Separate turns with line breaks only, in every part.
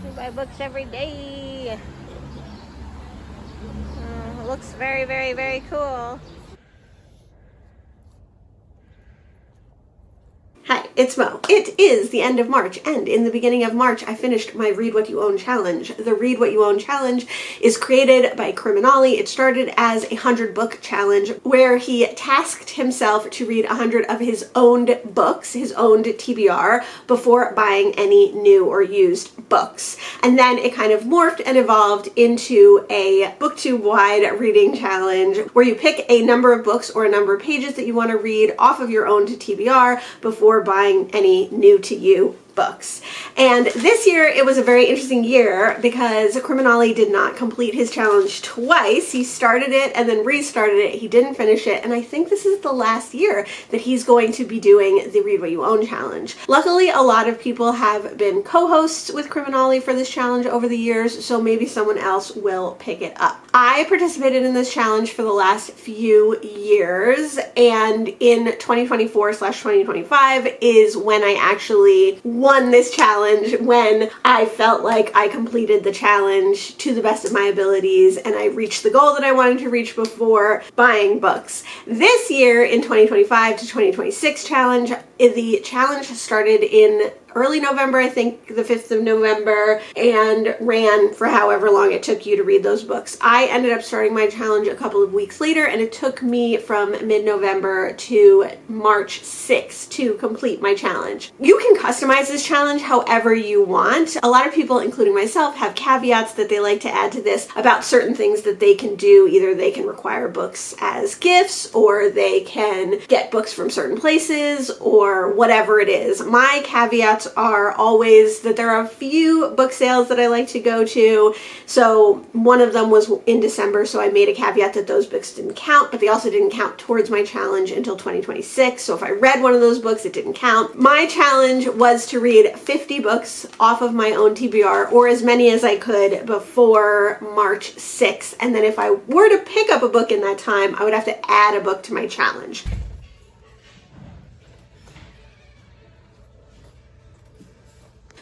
We buy books every day. Looks very, very, very cool. Hi, it's Mo. It is the end of March, and in the beginning of March, I finished my Read What You Own challenge. The Read What You Own challenge is created by Criminali. It started as a 100-book challenge where he tasked himself to read 100 of his owned books, his owned TBR, before buying any new or used books. And then it kind of morphed and evolved into a booktube-wide reading challenge where you pick a number of books or a number of pages that you want to read off of your owned TBR before buying any new to you books. And this year it was a very interesting year because Criminali did not complete his challenge twice. He started it and then restarted it. He didn't finish it, and I think this is the last year that he's going to be doing the Read What You Own challenge. Luckily, a lot of people have been co-hosts with Criminali for this challenge over the years, so maybe someone else will pick it up. I participated in this challenge for the last few years, and in 2024/2025 is when I actually won this challenge, when I felt like I completed the challenge to the best of my abilities and I reached the goal that I wanted to reach before buying books. This year, in 2025 to 2026 challenge, the challenge started in early November, I think the 5th of November, and ran for however long it took you to read those books. I ended up starting my challenge a couple of weeks later, and it took me from mid-November to March 6th to complete my challenge. You can customize this challenge however you want. A lot of people, including myself, have caveats that they like to add to this about certain things that they can do. Either they can require books as gifts, or they can get books from certain places, or whatever it is. My caveats are always that there are a few book sales that I like to go to. So one of them was in December, so I made a caveat that those books didn't count, but they also didn't count towards my challenge until 2026. So if I read one of those books, it didn't count. My challenge was to read 50 books off of my own TBR, or as many as I could before March 6th. And then if I were to pick up a book in that time, I would have to add a book to my challenge.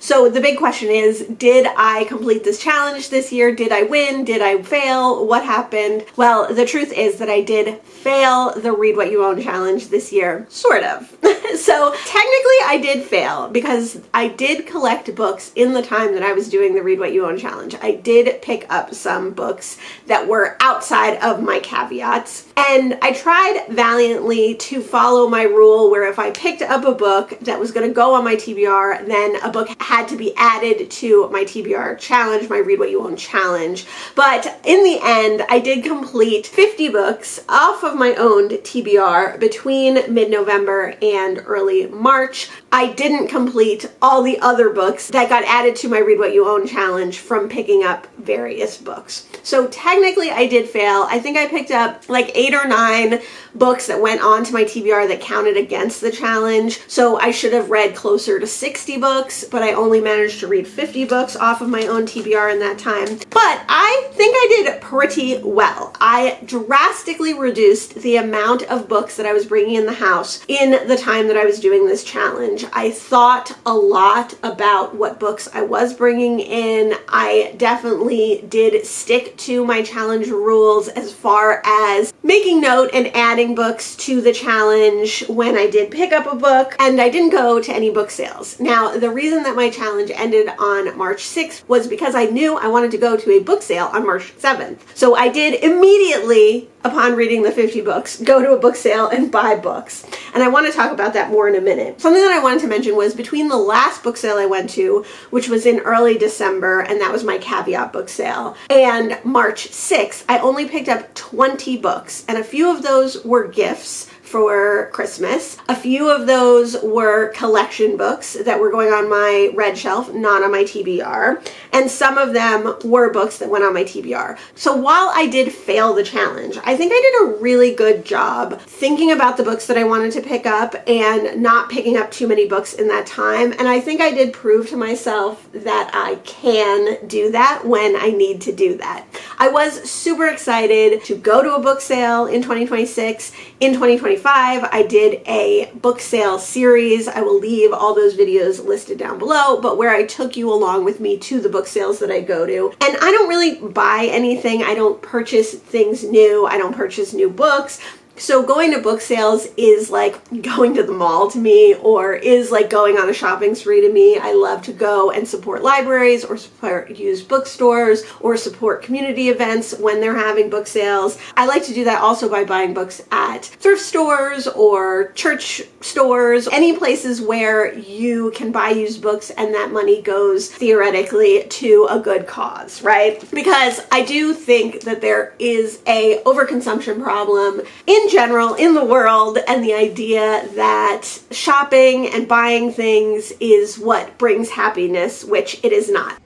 So the big question is, did I complete this challenge this year? Did I win? Did I fail? What happened? Well, the truth is that I did fail the Read What You Own challenge this year, sort of. So technically I did fail because I did collect books in the time that I was doing the Read What You Own challenge. I did pick up some books that were outside of my caveats, and I tried valiantly to follow my rule where if I picked up a book that was going to go on my TBR, then a book had to be added to my TBR challenge, my Read What You Own challenge. But in the end, I did complete 50 books off of my own TBR between mid-November and early March. I didn't complete all the other books that got added to my Read What You Own challenge from picking up various books. So technically I did fail. I think I picked up like 8 or 9 books that went on to my TBR that counted against the challenge. So I should have read closer to 60 books, but I only managed to read 50 books off of my own TBR in that time. But I think I did pretty well. I drastically reduced the amount of books that I was bringing in the house in the time that I was doing this challenge. I thought a lot about what books I was bringing in. I definitely did stick to my challenge rules as far as making note and adding books to the challenge when I did pick up a book, and I didn't go to any book sales. Now, the reason that my challenge ended on March 6th was because I knew I wanted to go to a book sale on March 7th. So I did immediately, upon reading the 50 books, go to a book sale and buy books. And I want to talk about that more in a minute. Something that I wanted to mention was between the last book sale I went to, which was in early December, and that was my caveat book sale, and March 6th, I only picked up 20 books, and a few of those were gifts for Christmas. A few of those were collection books that were going on my red shelf, not on my TBR, and some of them were books that went on my TBR. So while I did fail the challenge, I think I did a really good job thinking about the books that I wanted to pick up and not picking up too many books in that time. And I think I did prove to myself that I can do that when I need to do that. I was super excited to go to a book sale in 2026. In 2025, 2025, I did a book sale series. I will leave all those videos listed down below, but where I took you along with me to the book sales that I go to. And I don't really buy anything. I don't purchase things new. I don't purchase new books. So going to book sales is like going to the mall to me, or is like going on a shopping spree to me. I love to go and support libraries or support used bookstores or support community events when they're having book sales. I like to do that also by buying books at thrift stores or church stores, any places where you can buy used books and that money goes theoretically to a good cause, right? Because I do think that there is a overconsumption problem in general in the world, and the idea that shopping and buying things is what brings happiness, which it is not.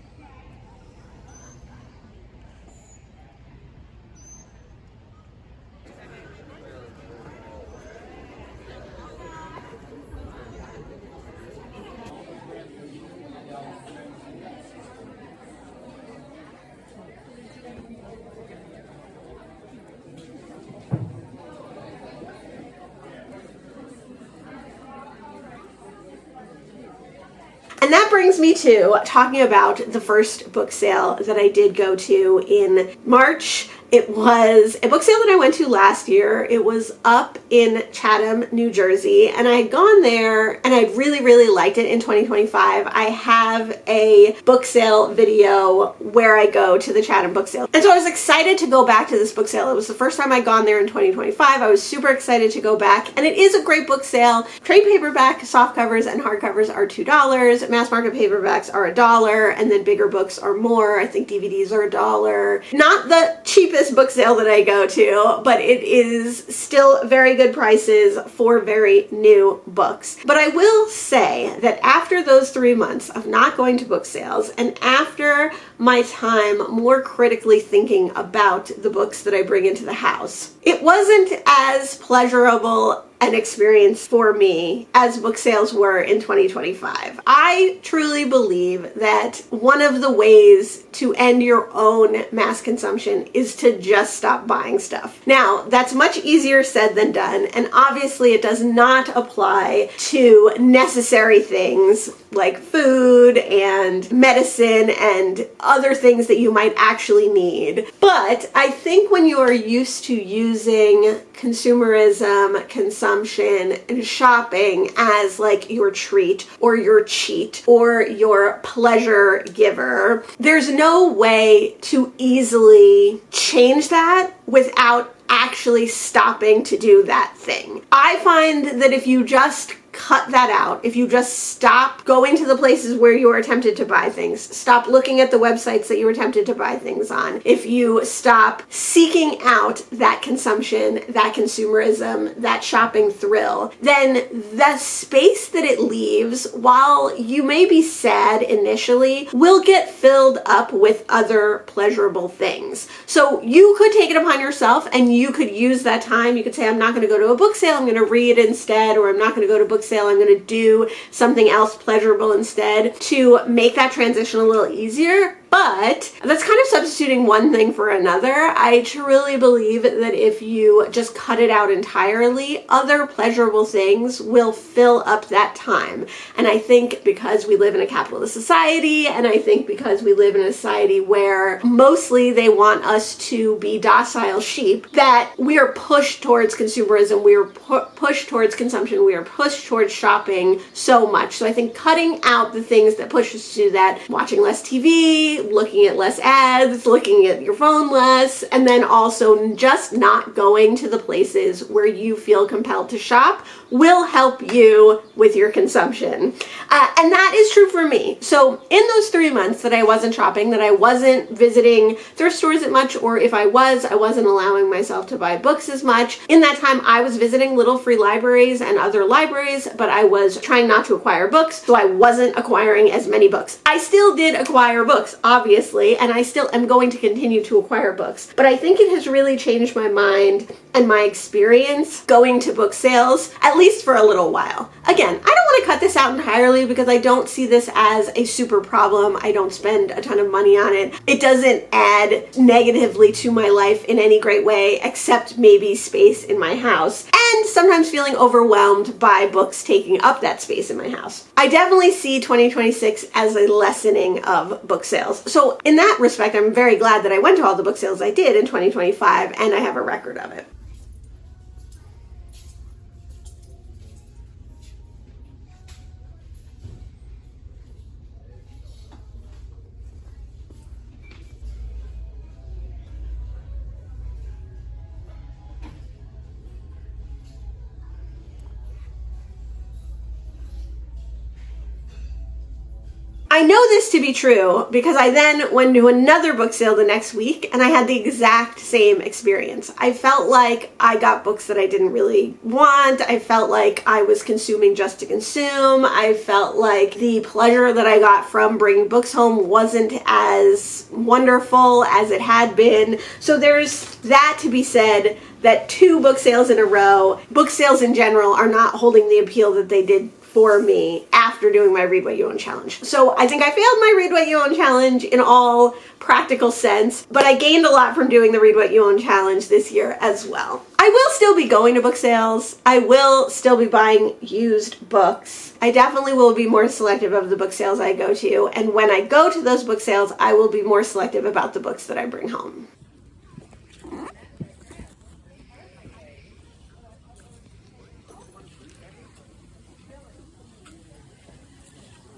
And that brings me to talking about the first book sale that I did go to in March. It was a book sale that I went to last year. It was up in Chatham, New Jersey, and I had gone there and I really, really liked it in 2025. I have a book sale video where I go to the Chatham book sale. And so I was excited to go back to this book sale. It was the first time I'd gone there in 2025. I was super excited to go back, and it is a great book sale. Trade paperback softcovers and hardcovers are $2. Mass market paperbacks are $1, and then bigger books are more. I think DVDs are $1. Not the cheapest book sale that I go to, but it is still very good prices for very new books. But I will say that after those 3 months of not going to book sales, and after my time more critically thinking about the books that I bring into the house, it wasn't as pleasurable an experience for me as book sales were in 2025. I truly believe that one of the ways to end your own mass consumption is to just stop buying stuff. Now, that's much easier said than done, and obviously it does not apply to necessary things like food and medicine and other things that you might actually need. But I think when you are used to using consumerism, consumption, and shopping as like your treat or your cheat or your pleasure giver, there's no way to easily change that without actually stopping to do that thing. I find that if you just cut that out, if you just stop going to the places where you are tempted to buy things, stop looking at the websites that you were tempted to buy things on, if you stop seeking out that consumption, that consumerism, that shopping thrill, then the space that it leaves, while you may be sad initially, will get filled up with other pleasurable things. So you could take it upon yourself and you could use that time. You could say, I'm not going to go to a book sale, I'm going to read instead, or I'm not going to go to book sale, I'm going to do something else pleasurable instead, to make that transition a little easier. But that's kind of substituting one thing for another. I truly believe that if you just cut it out entirely, other pleasurable things will fill up that time. And I think because we live in a capitalist society, and I think because we live in a society where mostly they want us to be docile sheep, that we are pushed towards consumerism, we are pushed towards consumption, we are pushed towards shopping so much. So I think cutting out the things that push us to do that, watching less TV, looking at less ads, looking at your phone less, and then also just not going to the places where you feel compelled to shop will help you with your consumption. And that is true for me. So in those 3 months that I wasn't shopping, that I wasn't visiting thrift stores as much, or if I wasn't allowing myself to buy books as much. In that time, I was visiting little free libraries and other libraries, but I was trying not to acquire books, so I wasn't acquiring as many books. I still did acquire books, obviously, and I still am going to continue to acquire books. But I think it has really changed my mind and my experience going to book sales, at least for a little while. Again, I don't want to cut this this out entirely because I don't see this as a super problem. I don't spend a ton of money on it. It doesn't add negatively to my life in any great way, except maybe space in my house, and sometimes feeling overwhelmed by books taking up that space in my house. I definitely see 2026 as a lessening of book sales. So in that respect, I'm very glad that I went to all the book sales I did in 2025, and I have a record of it. I know this to be true because I then went to another book sale the next week and I had the exact same experience. I felt like I got books that I didn't really want. I felt like I was consuming just to consume. I felt like the pleasure that I got from bringing books home wasn't as wonderful as it had been. So there's that to be said, that 2 book sales in a row, book sales in general, are not holding the appeal that they did for me after doing my Read What You Own challenge. So I think I failed my Read What You Own challenge in all practical sense, but I gained a lot from doing the Read What You Own challenge this year as well. I will still be going to book sales. I will still be buying used books. I definitely will be more selective of the book sales I go to, and when I go to those book sales, I will be more selective about the books that I bring home.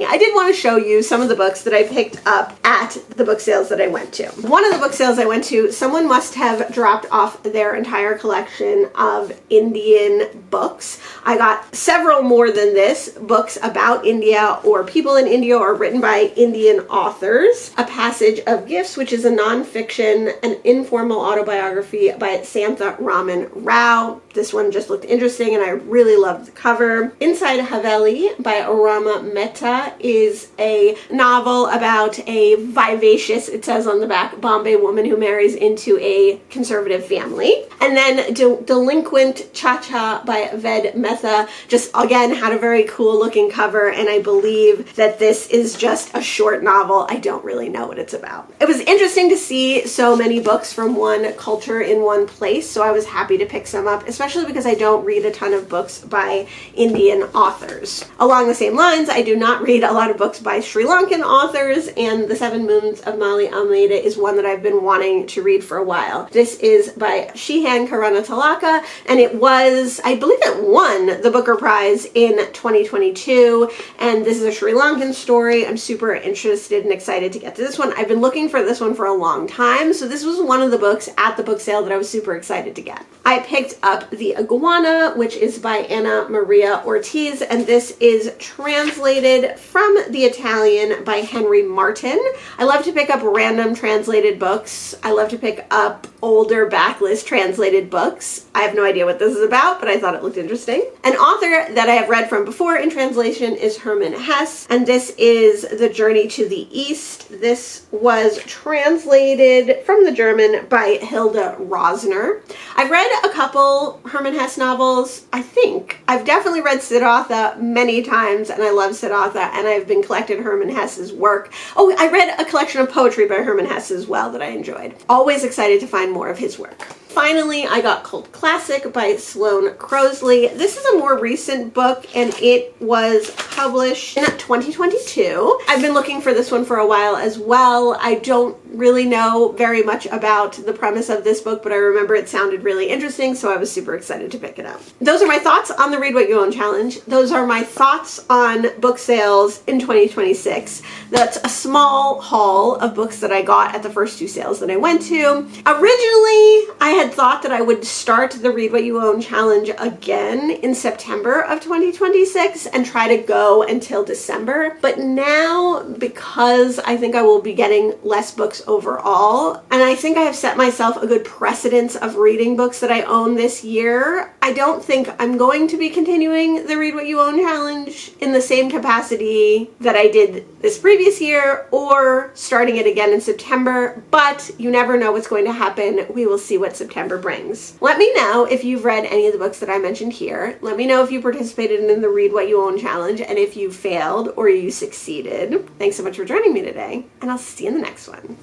I did want to show you some of the books that I picked up at the book sales that I went to. One of the book sales I went to, someone must have dropped off their entire collection of Indian books. I got several more than this, books about India or people in India or written by Indian authors. A Passage of Gifts, which is a nonfiction, an informal autobiography by Santha Raman Rao. This one just looked interesting and I really loved the cover. Inside Haveli by Arama Mehta is a novel about a vivacious, it says on the back, Bombay woman who marries into a conservative family. And then Delinquent Cha-Cha by Ved Mehta just again had a very cool looking cover, and I believe that this is just a short novel. I don't really know what it's about. It was interesting to see so many books from one culture in one place, so I was happy to pick some up, especially because I don't read a ton of books by Indian authors. Along the same lines, I do not read a lot of books by Sri Lankan authors, and The Seven Moons of Mali Almeida is one that I've been wanting to read for a while. This is by Shihan Karanatalaka, and it was, I believe it won the Booker Prize in 2022, and this is a Sri Lankan story. I'm super interested and excited to get to this one. I've been looking for this one for a long time, so this was one of the books at the book sale that I was super excited to get. I picked up The Iguana, which is by Anna Maria Ortiz, and this is translated from the Italian by Henry Martin. I love to pick up random translated books. I love to pick up older backlist translated books. I have no idea what this is about, but I thought it looked interesting. An author that I have read from before in translation is Hermann Hesse, and this is The Journey to the East. This was translated from the German by Hilda Rosner. I've read a couple Hermann Hesse novels, I think. I've definitely read Siddhartha many times, and I love Siddhartha, and I've been collecting Hermann Hesse's work. Oh, I read a collection of poetry by Hermann Hesse as well that I enjoyed. Always excited to find more of his work. Finally, I got Cult Classic by Sloane Crosley. This is a more recent book, and it was published in 2022. I've been looking for this one for a while as well. I don't really know very much about the premise of this book, but I remember it sounded really interesting, so I was super excited to pick it up. Those are my thoughts on the Read What You Own challenge. Those are my thoughts on book sales in 2026. That's a small haul of books that I got at the first 2 sales that I went to. Originally, I had thought that I would start the Read What You Own challenge again in September of 2026 and try to go until December. But now, because I think I will be getting less books overall, and I think I have set myself a good precedence of reading books that I own this year, I don't think I'm going to be continuing the Read What You Own challenge in the same capacity that I did this previous year or starting it again in September, but you never know what's going to happen. We will see what September brings. Let me know if you've read any of the books that I mentioned here. Let me know if you participated in the Read What You Own challenge and if you failed or you succeeded. Thanks so much for joining me today, and I'll see you in the next one.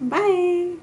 Bye!